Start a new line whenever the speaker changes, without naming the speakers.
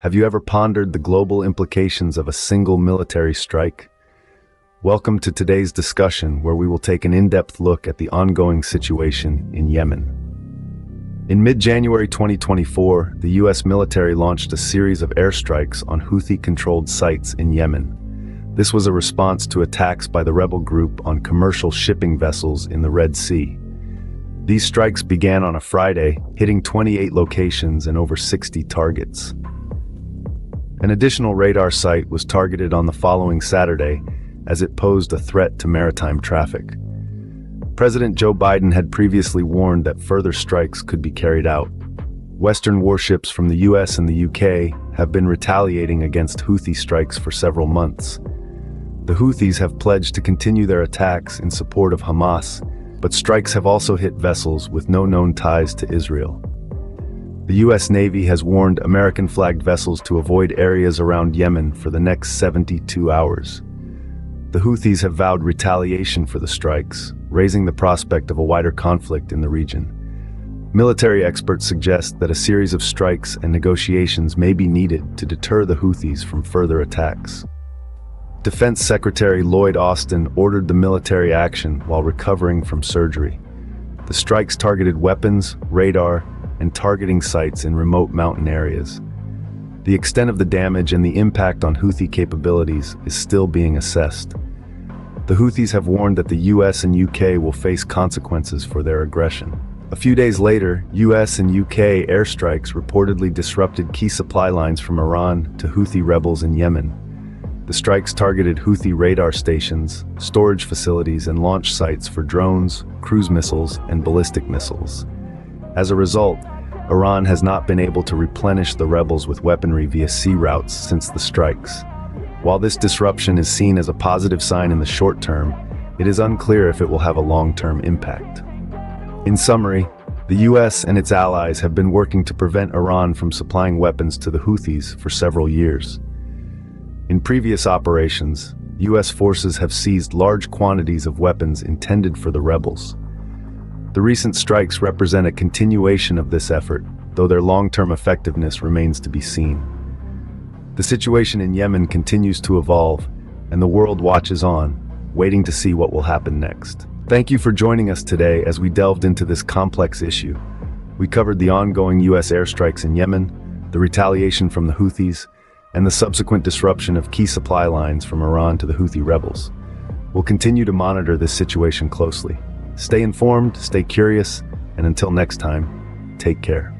Have you ever pondered the global implications of a single military strike? Welcome to today's discussion, where we will take an in-depth look at the ongoing situation in Yemen. In mid-January 2024, the U.S. military launched a series of airstrikes on Houthi-controlled sites in Yemen. This was a response to attacks by the rebel group on commercial shipping vessels in the Red Sea. These strikes began on a Friday, hitting 28 locations and over 60 targets. An additional radar site was targeted on the following Saturday, as it posed a threat to maritime traffic. President Joe Biden had previously warned that further strikes could be carried out. Western warships from the US and the UK have been retaliating against Houthi strikes for several months. The Houthis have pledged to continue their attacks in support of Hamas, but strikes have also hit vessels with no known ties to Israel. The U.S. Navy has warned American-flagged vessels to avoid areas around Yemen for the next 72 hours. The Houthis have vowed retaliation for the strikes, raising the prospect of a wider conflict in the region. Military experts suggest that a series of strikes and negotiations may be needed to deter the Houthis from further attacks. Defense Secretary Lloyd Austin ordered the military action while recovering from surgery. The strikes targeted weapons, radar, and targeting sites in remote mountain areas. The extent of the damage and the impact on Houthi capabilities is still being assessed. The Houthis have warned that the US and UK will face consequences for their aggression. A few days later, US and UK airstrikes reportedly disrupted key supply lines from Iran to Houthi rebels in Yemen. The strikes targeted Houthi radar stations, storage facilities, and launch sites for drones, cruise missiles, and ballistic missiles. As a result, Iran has not been able to replenish the rebels with weaponry via sea routes since the strikes. While this disruption is seen as a positive sign in the short term, it is unclear if it will have a long-term impact. In summary, the US and its allies have been working to prevent Iran from supplying weapons to the Houthis for several years. In previous operations, US forces have seized large quantities of weapons intended for the rebels. The recent strikes represent a continuation of this effort, though their long-term effectiveness remains to be seen. The situation in Yemen continues to evolve, and the world watches on, waiting to see what will happen next. Thank you for joining us today as we delved into this complex issue. We covered the ongoing US airstrikes in Yemen, the retaliation from the Houthis, and the subsequent disruption of key supply lines from Iran to the Houthi rebels. We'll continue to monitor this situation closely. Stay informed, stay curious, and until next time, take care.